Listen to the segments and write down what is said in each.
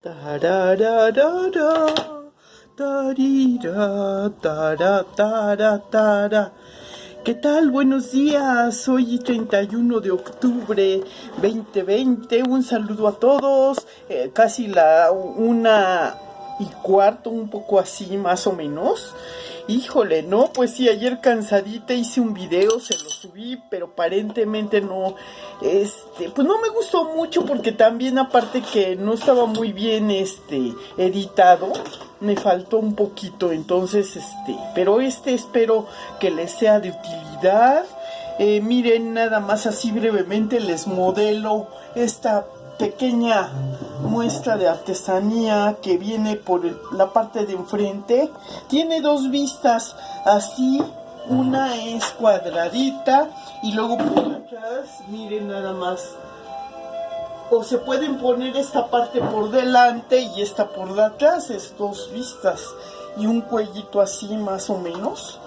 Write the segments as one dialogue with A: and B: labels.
A: Tarararara, tarira, tara, tara, tara. ¿Qué tal? Buenos días. Hoy 31 de octubre 2020. Un saludo a todos. Casi la 1:15, un poco así más o menos. Híjole, no, pues sí, ayer cansadita hice un video, se lo subí, pero aparentemente no, pues no me gustó mucho porque también aparte que no estaba muy bien, editado, me faltó un poquito, entonces, pero espero que les sea de utilidad. Miren, nada más así brevemente les modelo esta pequeña muestra de artesanía que viene por la parte de enfrente. Tiene dos vistas así, una es cuadradita y luego por atrás, miren nada más, o se pueden poner esta parte por delante y esta por detrás, es dos vistas y un cuellito así más o menos,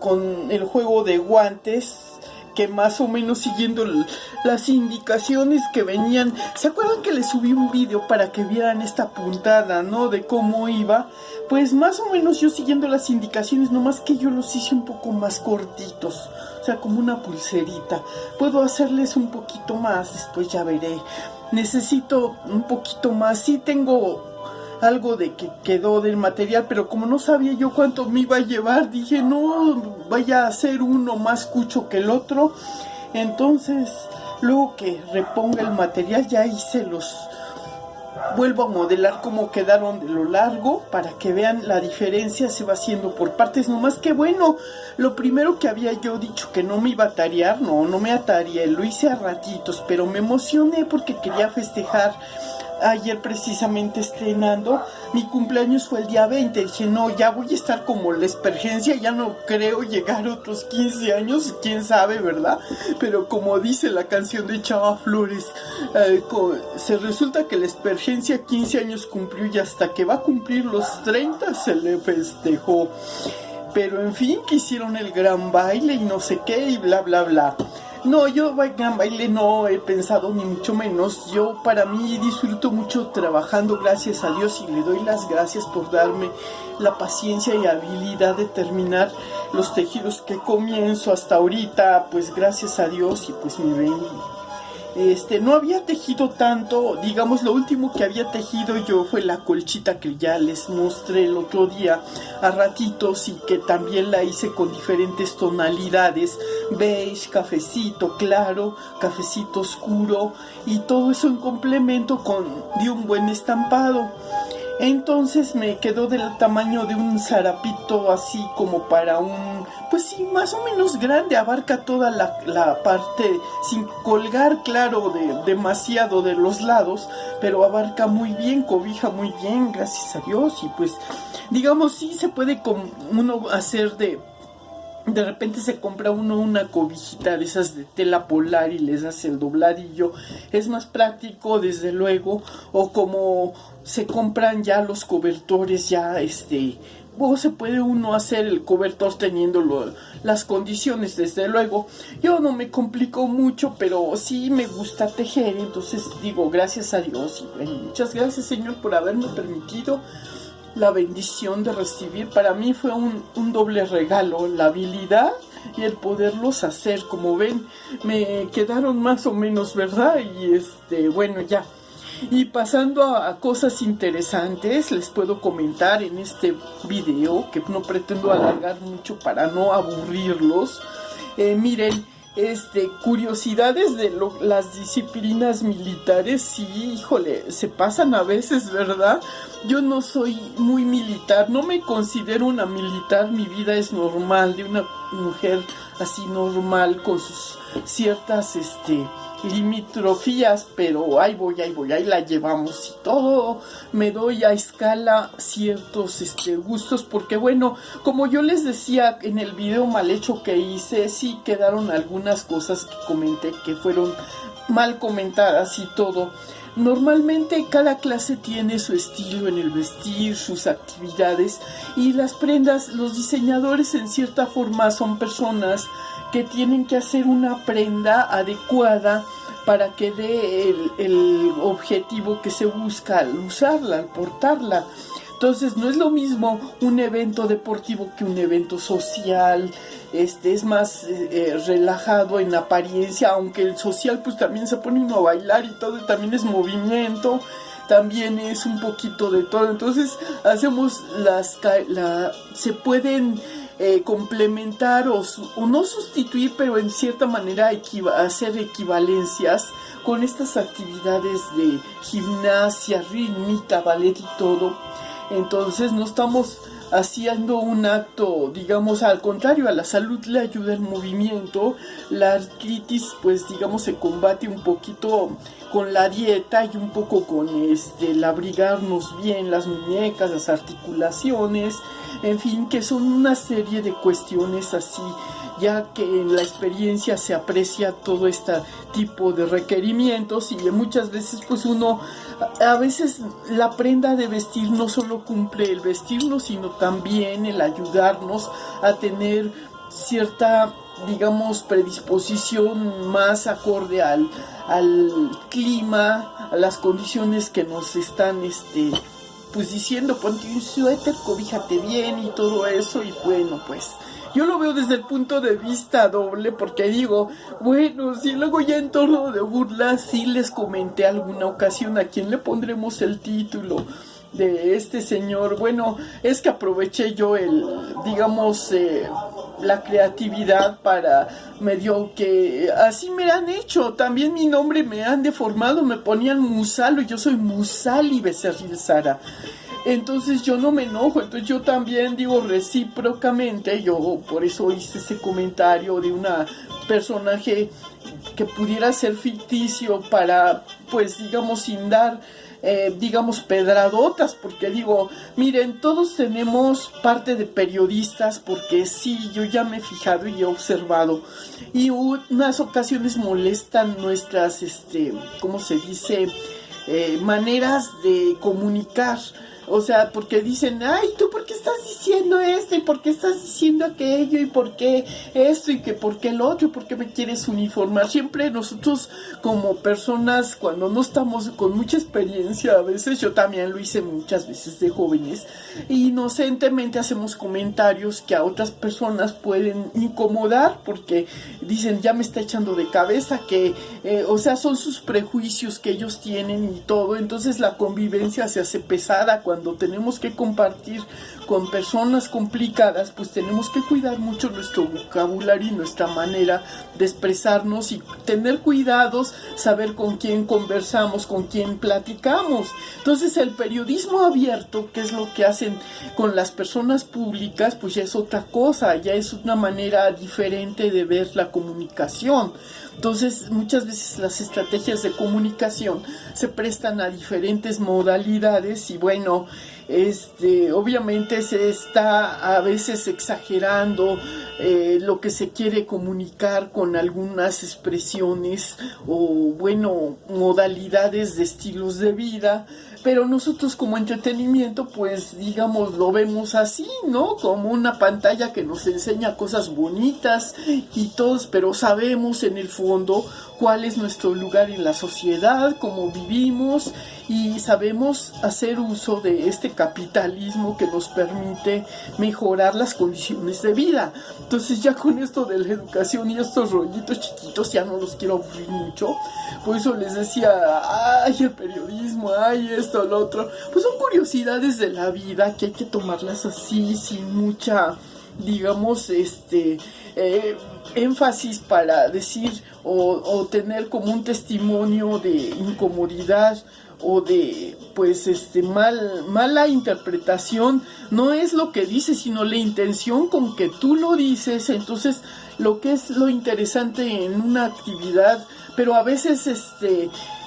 A: con el juego de guantes, que más o menos siguiendo las indicaciones que venían. ¿Se acuerdan que les subí un video para que vieran esta puntada, no? De cómo iba. Pues más o menos yo siguiendo las indicaciones, nomás que yo los hice un poco más cortitos. O sea, como una pulserita. Puedo hacerles un poquito más, después ya veré. Necesito un poquito más. Sí tengo algo de que quedó del material, pero como no sabía yo cuánto me iba a llevar, dije no vaya a ser uno más cucho que el otro. Entonces luego que reponga el material ya hice vuelvo a modelar como quedaron de lo largo para que vean la diferencia. Se va haciendo por partes, nomás que bueno, lo primero que había yo dicho que no me iba a tarear, no me atareé, lo hice a ratitos, pero me emocioné porque quería festejar. Ayer precisamente estrenando, mi cumpleaños fue el día 20, dije no, ya voy a estar como la espergencia, ya no creo llegar a otros 15 años, quién sabe, ¿verdad? Pero como dice la canción de Chava Flores, se resulta que la espergencia 15 años cumplió y hasta que va a cumplir los 30 se le festejó. Pero en fin, que hicieron el gran baile y no sé qué y bla bla bla. No, yo gran baile no he pensado ni mucho menos. Yo para mí disfruto mucho trabajando, gracias a Dios, y le doy las gracias por darme la paciencia y habilidad de terminar los tejidos que comienzo hasta ahorita, pues gracias a Dios. Y pues me ven, no había tejido tanto, digamos lo último que había tejido yo fue la colchita que ya les mostré el otro día a ratitos y que también la hice con diferentes tonalidades, beige, cafecito claro, cafecito oscuro y todo eso en complemento de un buen estampado. Entonces me quedó del tamaño de un zarapito así como para pues sí, más o menos grande, abarca toda la parte, sin colgar, claro, demasiado de los lados, pero abarca muy bien, cobija muy bien, gracias a Dios, y pues, digamos, sí se puede uno hacer de repente se compra uno una cobijita de esas de tela polar y les hace el dobladillo, es más práctico desde luego, o como se compran ya los cobertores ya o se puede uno hacer el cobertor teniendo las condiciones, desde luego. Yo no me complico mucho, pero sí me gusta tejer, entonces digo gracias a Dios y bueno, muchas gracias Señor por haberme permitido la bendición de recibir. Para mí fue un doble regalo, la habilidad y el poderlos hacer. Como ven, me quedaron más o menos, ¿verdad? Y bueno, ya. Y pasando a cosas interesantes, les puedo comentar en este video, que no pretendo alargar mucho para no aburrirlos. Miren, curiosidades de las disciplinas militares, sí, híjole, se pasan a veces, ¿verdad? Yo no soy muy militar, no me considero una militar, mi vida es normal, de una mujer así normal, con sus ciertas, limitrofías, pero ahí voy, ahí la llevamos y todo. Me doy a escala ciertos gustos, porque bueno, como yo les decía en el video mal hecho que hice, sí quedaron algunas cosas que comenté que fueron mal comentadas y todo. Normalmente cada clase tiene su estilo en el vestir, sus actividades y las prendas. Los diseñadores en cierta forma son personas que tienen que hacer una prenda adecuada para que dé el objetivo que se busca al usarla, al portarla. Entonces no es lo mismo un evento deportivo que un evento social. Es más relajado en apariencia, aunque el social pues también se pone uno a bailar y todo, y también es movimiento, también es un poquito de todo. Entonces hacemos se pueden complementar o no sustituir, pero en cierta manera hacer equivalencias con estas actividades de gimnasia rítmica, ballet y todo. Entonces no estamos haciendo un acto, digamos, al contrario, a la salud le ayuda el movimiento. La artritis, pues digamos, se combate un poquito con la dieta y un poco con el abrigarnos bien las muñecas, las articulaciones, en fin, que son una serie de cuestiones así, ya que en la experiencia se aprecia todo este tipo de requerimientos. Y muchas veces pues uno, a veces la prenda de vestir no solo cumple el vestirnos, sino también el ayudarnos a tener cierta, digamos, predisposición más acorde al clima, a las condiciones que nos están pues diciendo, ponte un suéter, cobíjate bien y todo eso. Y bueno, pues yo lo veo desde el punto de vista doble, porque digo, bueno, si luego ya en torno de burla, sí les comenté alguna ocasión a quién le pondremos el título de este señor. Bueno, es que aproveché yo digamos, la creatividad para medio que así me han hecho. También mi nombre me han deformado, me ponían Musalo, yo soy Musali Becerril Sara. Entonces yo no me enojo, entonces yo también digo recíprocamente. Yo por eso hice ese comentario de una personaje que pudiera ser ficticio para, pues digamos, sin dar digamos, pedradotas, porque digo, miren, todos tenemos parte de periodistas, porque sí, yo ya me he fijado y he observado, y unas ocasiones molestan nuestras, ¿cómo se dice?, maneras de comunicar. O sea, porque dicen, ay, ¿tú por qué estás diciendo esto? ¿Y por qué estás diciendo aquello? ¿Y por qué esto? ¿Y que por qué el otro? ¿Y por qué me quieres uniformar? Siempre nosotros como personas, cuando no estamos con mucha experiencia, a veces, yo también lo hice muchas veces de jóvenes, inocentemente hacemos comentarios que a otras personas pueden incomodar, porque dicen, ya me está echando de cabeza, que, o sea, son sus prejuicios que ellos tienen y todo. Entonces la convivencia se hace pesada. Cuando tenemos que compartir con personas complicadas, pues tenemos que cuidar mucho nuestro vocabulario y nuestra manera de expresarnos, y tener cuidados, saber con quién conversamos, con quién platicamos. Entonces el periodismo abierto, que es lo que hacen con las personas públicas, pues ya es otra cosa, ya es una manera diferente de ver la comunicación. Entonces muchas veces las estrategias de comunicación se prestan a diferentes modalidades, y bueno, obviamente se está a veces exagerando lo que se quiere comunicar con algunas expresiones o bueno, modalidades de estilos de vida. Pero nosotros como entretenimiento, pues digamos, lo vemos así, ¿no? Como una pantalla que nos enseña cosas bonitas y todos, pero sabemos en el fondo cuál es nuestro lugar en la sociedad, cómo vivimos, y sabemos hacer uso de este capitalismo que nos permite mejorar las condiciones de vida. Entonces ya con esto de la educación y estos rollitos chiquitos ya no los quiero aburrir mucho. Por eso les decía, ay, el periodismo, ay, esto, lo otro. Pues son curiosidades de la vida que hay que tomarlas así, sin mucha, digamos, énfasis para decir o tener como un testimonio de incomodidad o de, pues, mala interpretación. No es lo que dices, sino la intención con que tú lo dices. Entonces, lo que es lo interesante en una actividad, pero a veces,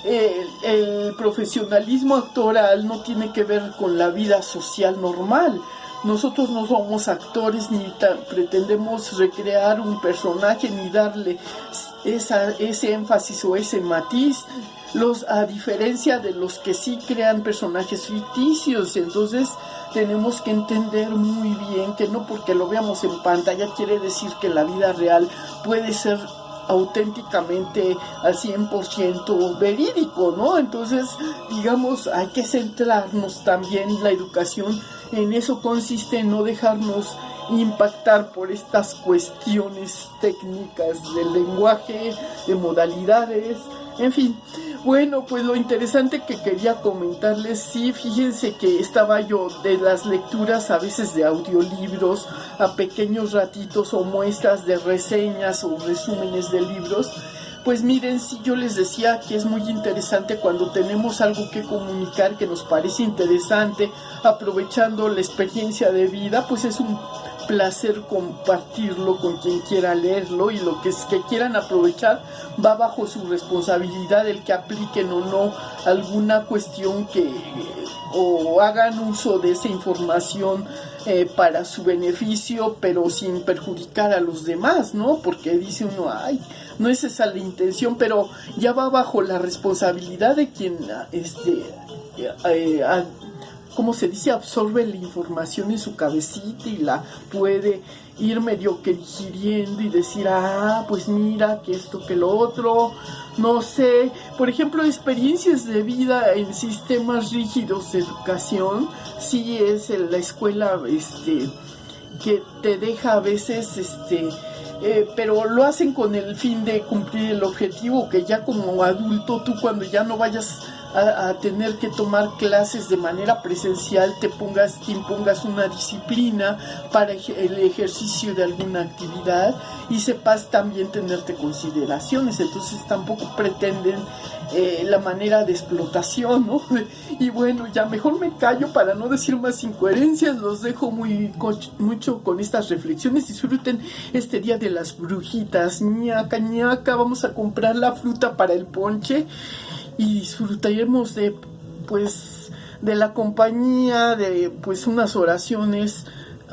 A: el profesionalismo actoral no tiene que ver con la vida social normal. Nosotros no somos actores, ni pretendemos recrear un personaje, ni darle ese énfasis o ese matiz, a diferencia de los que sí crean personajes ficticios. Entonces tenemos que entender muy bien que no porque lo veamos en pantalla quiere decir que la vida real puede ser auténticamente al 100% verídico, ¿no? Entonces, digamos, hay que centrarnos también la educación en eso, consiste en no dejarnos impactar por estas cuestiones técnicas del lenguaje, de modalidades, en fin. Bueno, pues lo interesante que quería comentarles, sí, fíjense que estaba yo de las lecturas a veces de audiolibros a pequeños ratitos o muestras de reseñas o resúmenes de libros. Pues miren, sí, yo les decía que es muy interesante cuando tenemos algo que comunicar que nos parece interesante, aprovechando la experiencia de vida, pues es un placer compartirlo con quien quiera leerlo, y lo que quieran aprovechar va bajo su responsabilidad el que apliquen o no alguna cuestión o hagan uso de esa información para su beneficio, pero sin perjudicar a los demás, ¿no? Porque dice uno, ay, no es esa la intención, pero ya va bajo la responsabilidad de quien ¿cómo se dice? Absorbe la información en su cabecita y la puede ir medio que digiriendo y decir, pues mira, que esto, que lo otro, no sé. Por ejemplo, experiencias de vida en sistemas rígidos de educación, sí es la escuela, que te deja a veces, pero lo hacen con el fin de cumplir el objetivo, que ya como adulto, tú cuando ya no vayas a tener que tomar clases de manera presencial, te impongas una disciplina para el ejercicio de alguna actividad y sepas también tenerte consideraciones. Entonces tampoco pretenden la manera de explotación, ¿no? Y bueno, ya mejor me callo para no decir más incoherencias. Los dejo mucho con estas reflexiones. Disfruten este día de las brujitas. Ñaca, ñaca, vamos a comprar la fruta para el ponche y disfrutaremos de la compañía, de unas oraciones,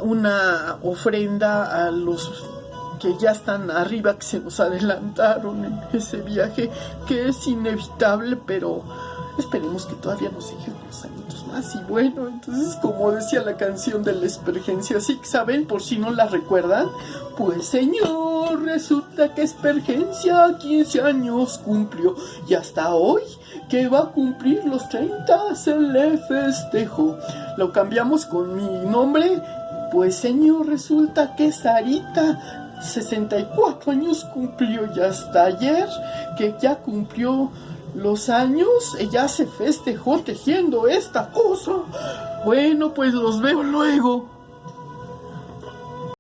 A: una ofrenda a los que ya están arriba, que se nos adelantaron en ese viaje que es inevitable, pero esperemos que todavía nos sigan unos añitos más. Y bueno, entonces, como decía la canción de la Espergencia, ¿sí saben? Por si no la recuerdan, pues señor, resulta que Espergencia 15 años cumplió, y hasta hoy, que va a cumplir los 30, se le festejó. Lo cambiamos con mi nombre, pues señor, resulta que Sarita 64 años cumplió, y hasta ayer, que ya cumplió los años, ella se festejó tejiendo esta cosa. Bueno, pues los veo luego.